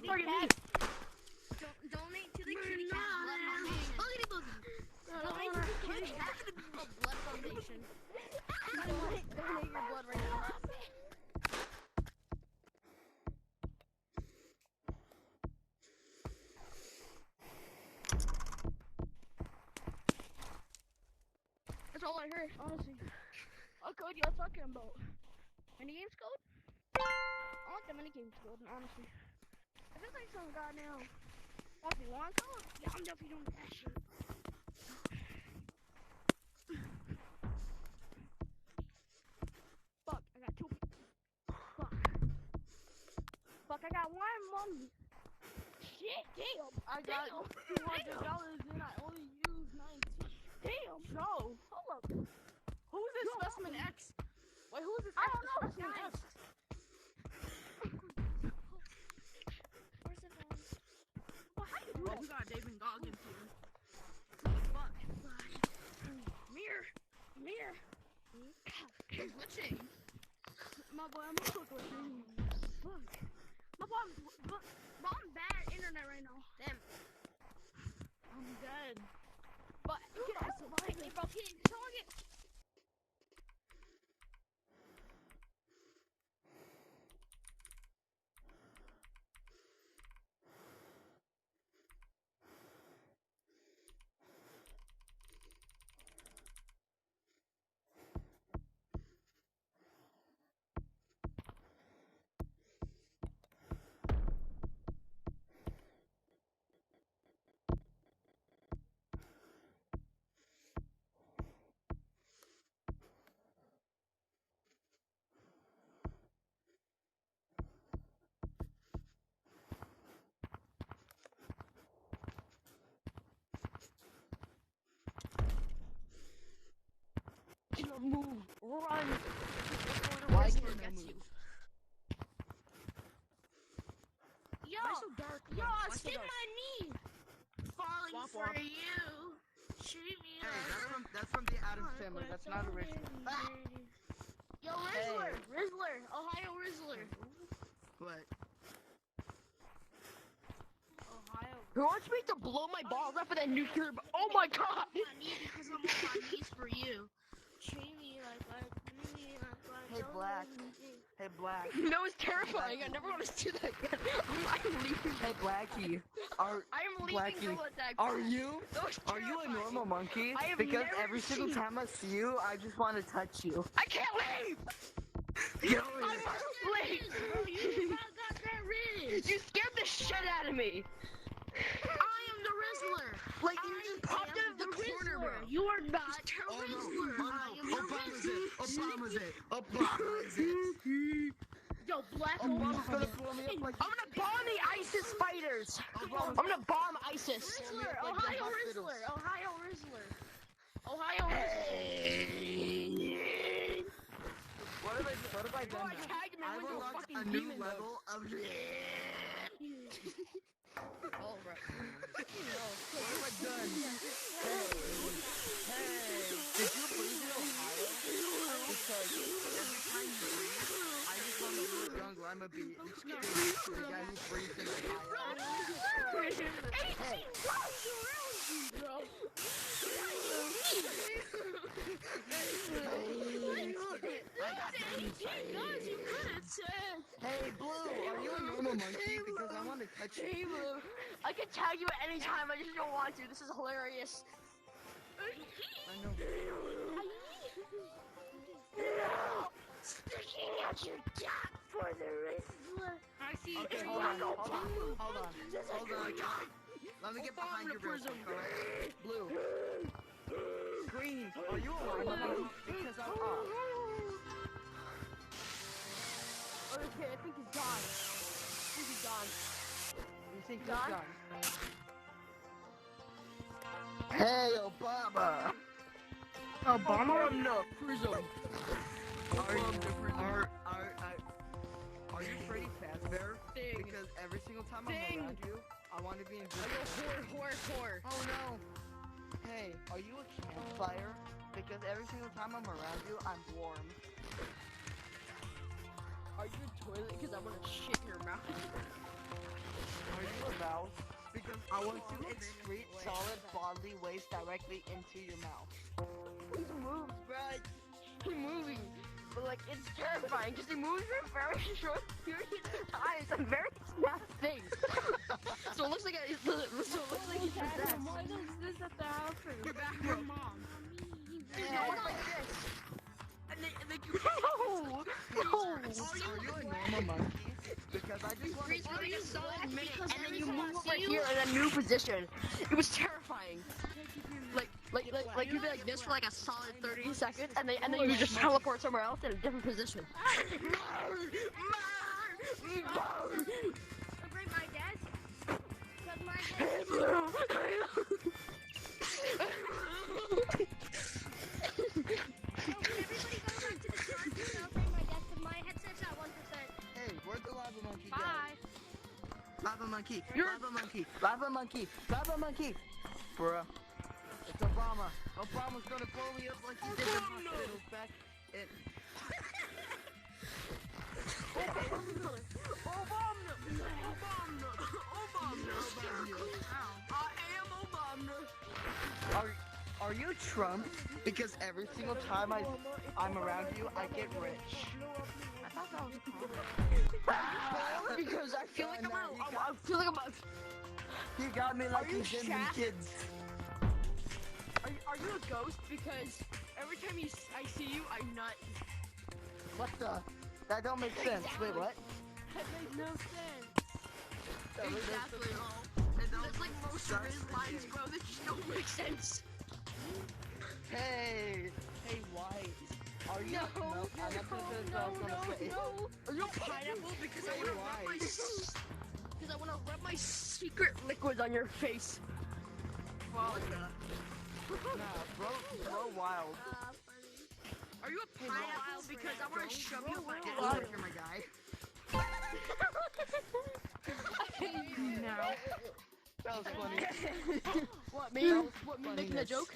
Why target me? Donate to the Kitty Cat Blood Foundation. Boogity boogie. Donate to the Kitty Cat Blood Foundation. Donate your blood right now. That's all I heard, honestly. What code y'all talking about? Minigames code? I like the minigames code, honestly. I feel like some goddamn 1v1 code? Yeah, I'm definitely doing that shit. Fuck, I got 2 people. Fuck, I got 1 money. Shit, damn. I got $200 and I only used 19. Damn. No, hold up. Who's this Specimen X? Wait, who's this? I don't know, Specimen guys. X? Where's the phone? Well, how you do Oh, that? we got David Goggins here. Fuck. Mirror. He's glitching. My boy, I'm so glitching. Fuck. My boy, I'm bad internet right now. Damn. I'm dead. But, I'm surviving. hey, bro, can someone get... Move, run. Why Whistler can't I gets move? you. Yo, Why so dark? yo, Why I so skinned dark? my knee. Falling Womp for womp. you. Treat me Hey, that's from the Addams Family. That's not original. Ah! Yo, Rizzler, Rizzler, Ohio Rizzler. What? Ohio. Who wants me to blow my balls up with a nuclear bomb? Oh my god! I need because I'm on my knees for you. Treat me like treat me like Hey, don't Black. leave me. Hey, Black. That was terrifying. I never want to do that again. I'm leaving. Hey, Blackie. Are I'm leaving Blackie, Gorilla Tag. are you? That was Are you a terrifying. normal monkey? I have Because never every single seen- time I see you, I just want to touch you. I can't leave! Get I'm over here. asleep! Bro, you got that Riz. You scared the shit out of me! I am the Rizzler. Like, I you just popped am out of the corner, Rizzler. bro. You are not the Oh no, Rizzler. oh I am no, the Obama's Rizzler. it, Obama's it, Obama's it. Yo, Black Obama's gonna Obama. blow me up like I'm gonna bomb the ISIS fighters! Obama's I'm gonna bomb ISIS! Rizzler, like the Ohio hospitals. Rizzler, Ohio Rizzler. Ohio Rizzler. What have I Bro, done I now? tagged him I've into a unlocked fucking a new demon level of Oh, bro. What have I done? Hey, did you breathe in Ohio? Because every time you breathe, I just want to do a jungle. I'm a bee. It's scary to the guy who breathes in Ohio. 18 miles around you, bro. I got the inside. Guys, you could've said. Hey, Blue, are you a normal monkey? Because I want to touch you. Hey, Blue. I can tag you at any time, I just don't want to. This is hilarious. I know. Sticking out your gap for the Rizzler. I see. Okay, hold on. Let me get behind you real quick, alright? Blue. Green, are you a normal? Because I'm off. Okay, I think he's gone. You think he's Done? gone? Hey, Obama! Obama? No, prison. Are you Freddy Fazbear? Ding. Because every single time Ding. I'm around you, I want to be invisible. Whore. Oh no! Hey, are you a campfire? Because every single time I'm around you, I'm warm. Are you a toilet? Because I want to shit in your mouth. Are you a mouse? Because I want to excrete solid bodily waste directly into your mouth. He moves, bro. He's moving. But like, it's terrifying because he moves for a very short period of time. It's a very snap thing. So it looks like he's possessed. Why does this have to happen? Get back, Your bro. mom. It goes like this. And then you Are you a normal monkey? Because I just want freeze to for like a solid minute, because and then every you time I move over see you- here in a new position. It was terrifying. Like you'd be like this for like a solid 30 seconds, and then you just teleport somewhere else in a different position. Bring my dad. Cause my dad. Everybody go back to the start. I'll bring my dad. Cause my headset's at 1%. Hey, where'd the lava monkey go? Bye. Lava monkey, lava monkey, lava monkey, lava monkey. Bruh. It's Obama. Obama's gonna blow me up like he did in hospitals back in... Are you Trump? Because every single time I'm around you, I get rich. I thought that was a compliment. Because I feel like I'm a. He got me like Are you he did me Shaq? kids. Are you a ghost? Because every time I see you, I nut. What the? That don't make sense. Wait, what? That makes no sense. Exactly. That's like most of his lines, bro. That just don't make sense. Hey, White. Are you? I'm not gonna finish what I was gonna say. Are you a pineapple? Because I wanna rub my because I wanna rub my secret liquids on your face. Nah, bro, wild. Are you a pineapple? Because I wanna shove you up my Get ass. over here, my guy. I hate you now. That was funny. What me? That was What me funny, making a yes. joke?